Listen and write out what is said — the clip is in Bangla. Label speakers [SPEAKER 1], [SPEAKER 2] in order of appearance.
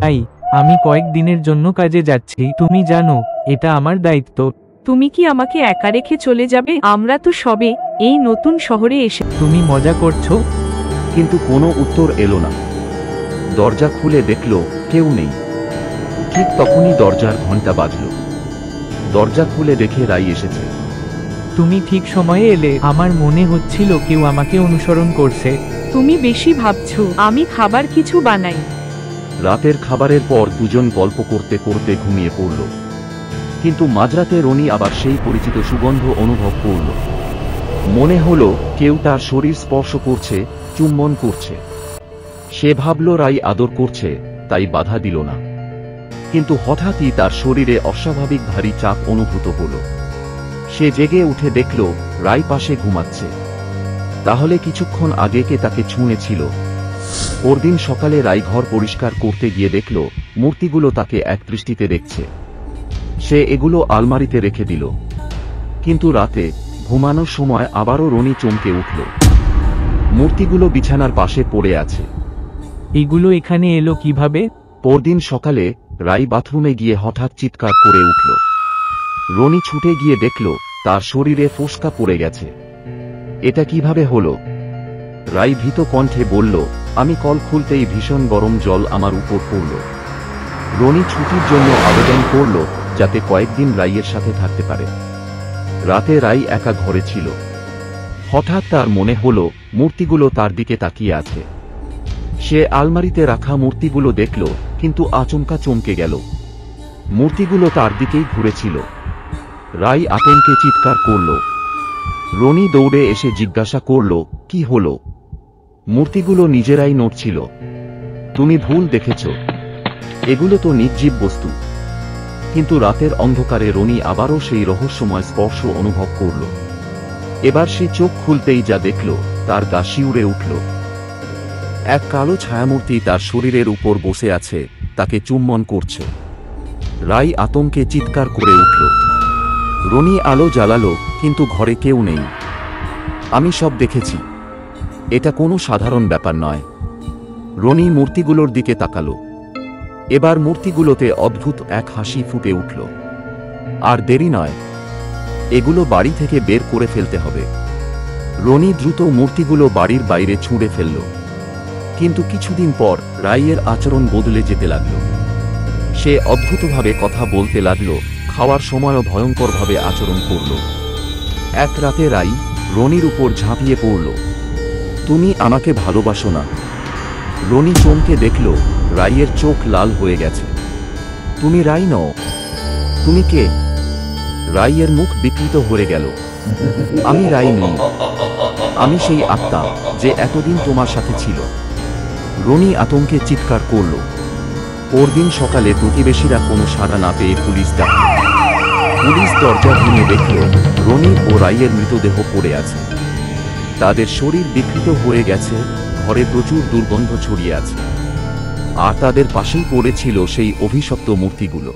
[SPEAKER 1] রাই, আমি কয়েকদিনের জন্য কাজে যাচ্ছি। তুমি জানো এটা আমার দায়িত্ব।
[SPEAKER 2] তুমি কি আমাকে একা রেখে চলে যাবে? আমরা তো সবে এই নতুন শহরে এসে।
[SPEAKER 1] তুমি মজা করছো?
[SPEAKER 3] কিন্তু কোনো উত্তর এলো না। দরজা খুলে দেখল কেউ নেই। ঠিক তখনই দরজার ঘন্টা বাজল। দরজা খুলে দেখে রাই এসেছে।
[SPEAKER 1] তুমি ঠিক সময়ে এলে। আমার মনে হচ্ছিল কেউ আমাকে অনুসরণ করছে।
[SPEAKER 2] তুমি বেশি ভাবছো। আমি খাবার কিছু বানাই।
[SPEAKER 3] রাতের খাবারের পর দুজন গল্প করতে করতে ঘুমিয়ে পড়ল। কিন্তু মাঝরাতে রনি আবার সেই পরিচিত সুগন্ধ অনুভব করল। মনে হলো কেউ তার শরীর স্পর্শ করছে, চুম্বন করছে। সে ভাবল রাই আদর করছে, তাই বাধা দিল না। কিন্তু হঠাৎই তার শরীরে অস্বাভাবিক ভারী চাপ অনুভূত হল। সে জেগে উঠে দেখল রাই পাশে ঘুমাচ্ছে। তাহলে কিছুক্ষণ আগে কে তাকে ছুঁয়েছিল? পরদিন সকালে রাই ঘর পরিষ্কার করতে গিয়ে দেখল মূর্তিগুলো তাকে এক দৃষ্টিতে দেখছে। সে এগুলো আলমারিতে রেখে দিল। কিন্তু রাতে ঘুমানোর সময় আবারও রনি চমকে উঠল। মূর্তিগুলো বিছানার পাশে পড়ে আছে।
[SPEAKER 1] এগুলো এখানে এলো কিভাবে?
[SPEAKER 3] পরদিন সকালে রাই বাথরুমে গিয়ে হঠাৎ চিৎকার করে উঠল। রনি ছুটে গিয়ে দেখল তার শরীরে ফোস্কা পড়ে গেছে। এটা কিভাবে হলো? রাই ভীত কণ্ঠে বলল, আমি কল খুলতেই ভীষণ গরম জল আমার উপর পড়ল। রনি ছুটির জন্য আবেদন করল যাতে কয়েকদিন রাইয়ের সাথে থাকতে পারে। রাতে রাই একা ঘরে ছিল। হঠাৎ তার মনে হলো মূর্তিগুলো তার দিকে তাকিয়ে আছে। সে আলমারিতে রাখা মূর্তিগুলো দেখল, কিন্তু আচমকা চমকে গেল। মূর্তিগুলো তার দিকেই ঘুরেছিল। রাই আতঙ্কে চিৎকার করল। রনি দৌড়ে এসে জিজ্ঞাসা করল, কি হলো? মূর্তিগুলো নিজেরাই নড়ছিল। তুমি ভুল দেখেছ, এগুলো তো নির্জীব বস্তু। কিন্তু রাতের অন্ধকারে রনি আবারও সেই রহস্যময় স্পর্শ অনুভব করল। এবার সে চোখ খুলতেই যা দেখল তার গা শিউরে উঠল। এক কালো ছায়ামূর্তি তার শরীরের উপর বসে আছে, তাকে চুম্বন করছে। রাই আতঙ্কে চিৎকার করে উঠল। রনি আলো জ্বালালো, কিন্তু ঘরে কেউ নেই। আমি সব দেখেছি, এটা কোনো সাধারণ ব্যাপার নয়। রনি মূর্তিগুলোর দিকে তাকালো। এবার মূর্তিগুলোতে অদ্ভুত এক হাসি ফুটে উঠল। আর দেরি নয়, এগুলো বাড়ি থেকে বের করে ফেলতে হবে। রনি দ্রুত মূর্তিগুলো বাড়ির বাইরে ছুঁড়ে ফেলল। কিন্তু কিছুদিন পর রাইয়ের আচরণ বদলে যেতে লাগল। সে অদ্ভুতভাবে কথা বলতে লাগল, খাওয়ার সময়ও ভয়ঙ্করভাবে আচরণ করল। এক রাতে রাই রনির উপর ঝাঁপিয়ে পড়ল। তুমি আমাকে ভালোবাসো না? রনি চমকে দেখল রাইয়ের চোখ লাল হয়ে গেছে। তুমি রাই নও। তুমি কে? রাইয়ের মুখ বিকৃত হয়ে গেল। আমি রাই নই, আমি সেই আত্মা যে এতদিন তোমার সাথে ছিল। রনি আতঙ্কে চিৎকার করল। পরদিন সকালে প্রতিবেশীরা কোনো সাড়া না পেয়ে পুলিশ ডাকল। পুলিশ দরজা ভেঙে দেখল রনি ও রাইয়ের মৃতদেহ পড়ে আছে। তাদের শরীর বিকৃত হয়ে গেছে, ঘরে প্রচুর দুর্গন্ধ ছড়িয়ে আছে। আর তাদের পাশেই পড়েছিল সেই অভিশপ্ত মূর্তিগুলো।